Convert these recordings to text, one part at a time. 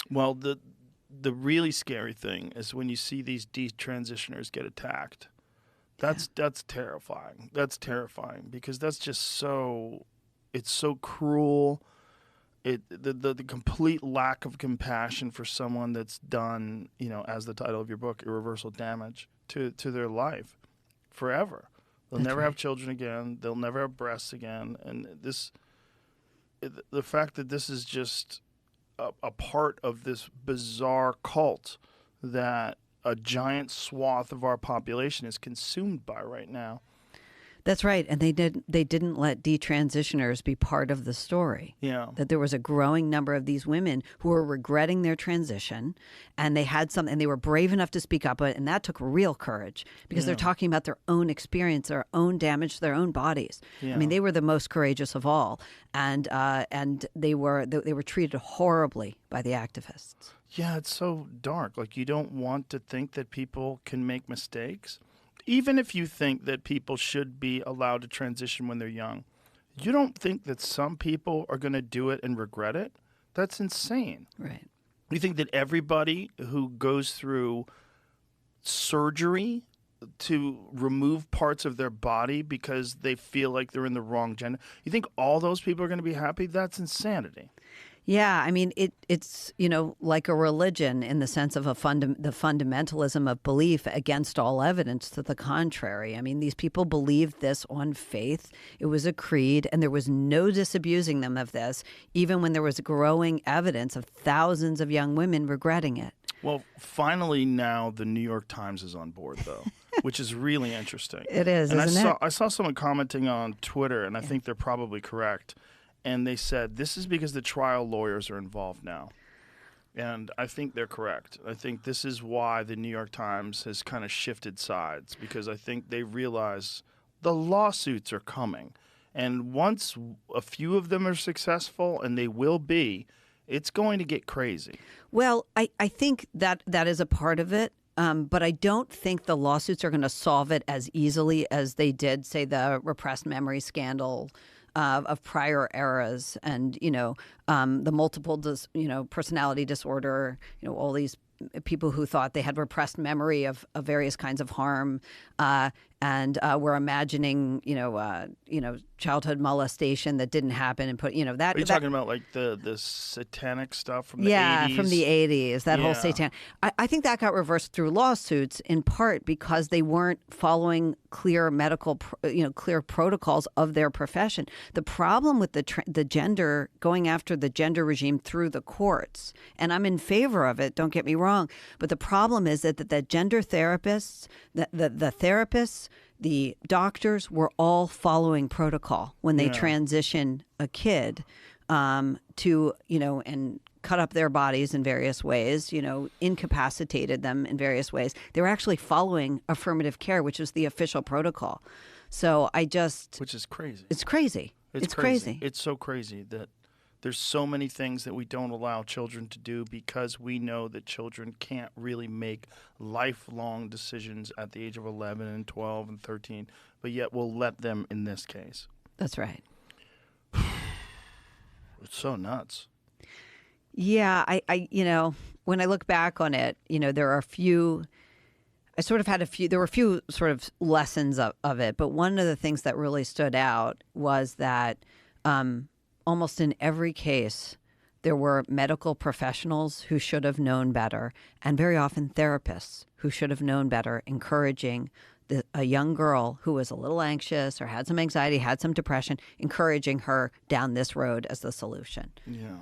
Well, the really scary thing is when you see these detransitioners get attacked. That's terrifying. That's terrifying because that's just it's so cruel. The complete lack of compassion for someone that's done, as the title of your book, irreversible damage to their life forever. They'll That's never right. have children again. They'll never have breasts again. And the fact that this is just a part of this bizarre cult that a giant swath of our population is consumed by right now. That's right. And they didn't let detransitioners be part of the story. Yeah. That there was a growing number of these women who were regretting their transition, and they had some, and they were brave enough to speak up, and that took real courage because they're talking about their own experience, their own damage to their own bodies. Yeah. I mean, they were the most courageous of all, and they were treated horribly by the activists. Yeah, it's so dark. Like, you don't want to think that people can make mistakes. Even if you think that people should be allowed to transition when they're young, you don't think that some people are going to do it and regret it? That's insane. Right. You think that everybody who goes through surgery to remove parts of their body because they feel like they're in the wrong gender, you think all those people are going to be happy? That's insanity. Yeah, I mean, it's like a religion in the sense of the fundamentalism of belief against all evidence to the contrary. I mean, these people believed this on faith. It was a creed, and there was no disabusing them of this, even when there was growing evidence of thousands of young women regretting it. Well, finally now the New York Times is on board, though, which is really interesting. It is, and isn't it? I saw someone commenting on Twitter, and I think they're probably correct. And they said, this is because the trial lawyers are involved now. And I think they're correct. I think this is why the New York Times has kind of shifted sides, because I think they realize the lawsuits are coming. And once a few of them are successful, and they will be, it's going to get crazy. Well, I think that is a part of it. But I don't think the lawsuits are going to solve it as easily as they did, say, the repressed memory scandal of prior eras, and the multiple personality disorder, all these people who thought they had repressed memory of various kinds of harm, and were imagining childhood molestation that didn't happen, and put that. Are you talking about like the satanic stuff from the 80s? Yeah, from the 80s, that whole Yeah. satanic. I think that got reversed through lawsuits in part because they weren't following clear medical, clear protocols of their profession. The problem with the gender, going after the gender regime through the courts, and I'm in favor of it, don't get me wrong, but the problem is that the gender therapists, the therapists, the doctors were all following protocol when they transition a kid to, and cut up their bodies in various ways, incapacitated them in various ways. They were actually following affirmative care, which is the official protocol. So which is crazy. It's crazy. It's crazy. It's so crazy that there's so many things that we don't allow children to do because we know that children can't really make lifelong decisions at the age of 11 and 12 and 13, but yet we'll let them in this case. That's right. It's so nuts. Yeah, I when I look back on it, there are a few. There were a few sort of lessons of it, but one of the things that really stood out was that almost in every case, there were medical professionals who should have known better, and very often therapists who should have known better, encouraging a young girl who was a little anxious or had some anxiety, had some depression, encouraging her down this road as the solution. Yeah.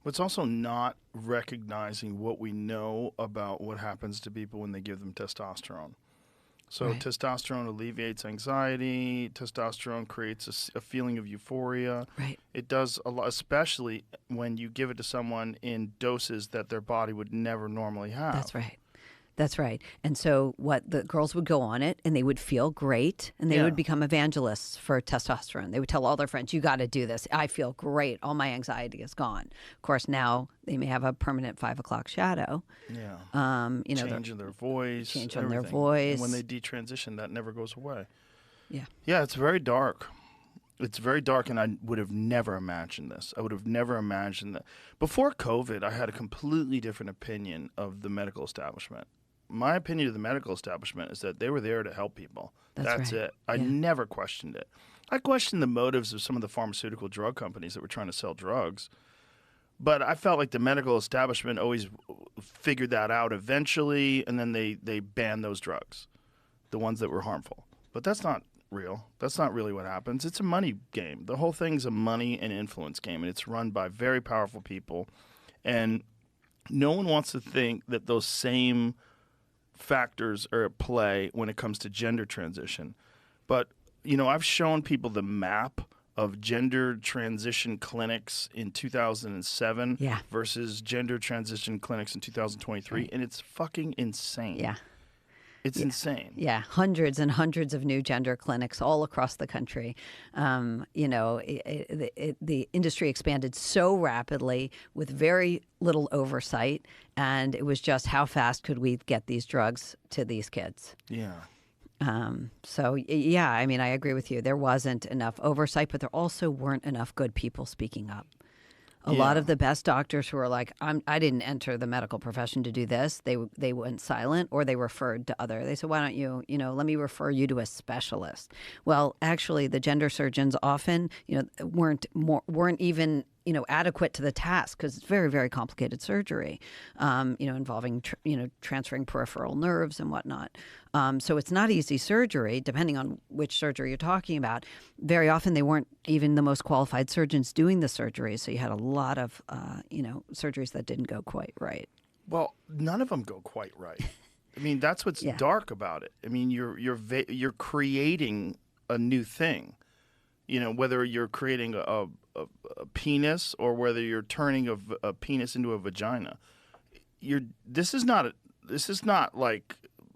But it's also not recognizing what we know about what happens to people when they give them testosterone. So Right. Testosterone alleviates anxiety. Testosterone creates a feeling of euphoria. Right. It does a lot, especially when you give it to someone in doses that their body would never normally have. That's right. That's right. And so what the girls would go on it and they would feel great and they would become evangelists for testosterone. They would tell all their friends, you got to do this. I feel great. All my anxiety is gone. Of course, now they may have a permanent 5 o'clock shadow. Yeah. Change in their voice. Change in their everything. voice. And when they detransition, that never goes away. Yeah. Yeah, it's very dark. It's very dark, and I would have never imagined this. I would have never imagined that. Before COVID, I had a completely different opinion of the medical establishment. My opinion of the medical establishment is that they were there to help people. That's right. it. I never questioned it. I questioned the motives of some of the pharmaceutical drug companies that were trying to sell drugs. But I felt like the medical establishment always figured that out eventually, and then they banned those drugs, the ones that were harmful. But that's not real. That's not really what happens. It's a money game. The whole thing's a money and influence game, and it's run by very powerful people. And no one wants to think that those same factors are at play when it comes to gender transition. But, I've shown people the map of gender transition clinics in 2007 versus gender transition clinics in 2023, and it's fucking insane. Yeah. It's insane. Yeah, hundreds and hundreds of new gender clinics all across the country. The industry expanded so rapidly with very little oversight, and it was just how fast could we get these drugs to these kids? Yeah. I agree with you. There wasn't enough oversight, but there also weren't enough good people speaking up. A lot of the best doctors who are like, I didn't enter the medical profession to do this. They went silent, or they referred to other. They said, why don't you, let me refer you to a specialist. Well, actually, the gender surgeons often, weren't even, adequate to the task, because it's very, very complicated surgery, involving, transferring peripheral nerves and whatnot. So it's not easy surgery, depending on which surgery you're talking about. Very often they weren't even the most qualified surgeons doing the surgery. So you had a lot of, surgeries that didn't go quite right. Well, none of them go quite right. I mean, that's what's dark about it. I mean, you're creating a new thing. Whether you're creating a penis or whether you're turning a penis into a vagina. This is not like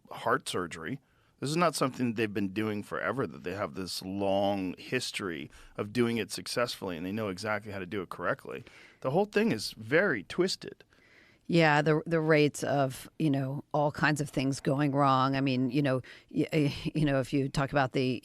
heart surgery. This is not something they've been doing forever, that they have this long history of doing it successfully and they know exactly how to do it correctly. The whole thing is very twisted. Yeah, the rates of, all kinds of things going wrong. I mean, if you talk about the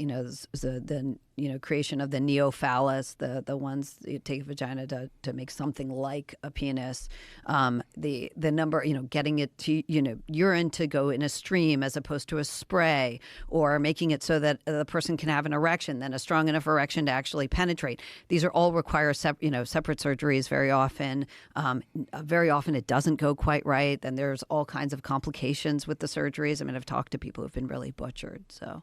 creation of the neophallus, the ones you take a vagina to make something like a penis, the number, getting it to, urine to go in a stream as opposed to a spray, or making it so that the person can have an erection, then a strong enough erection to actually penetrate. These are all require separate surgeries very often. Very often it doesn't go quite right. Then there's all kinds of complications with the surgeries. I mean, I've talked to people who've been really butchered. So,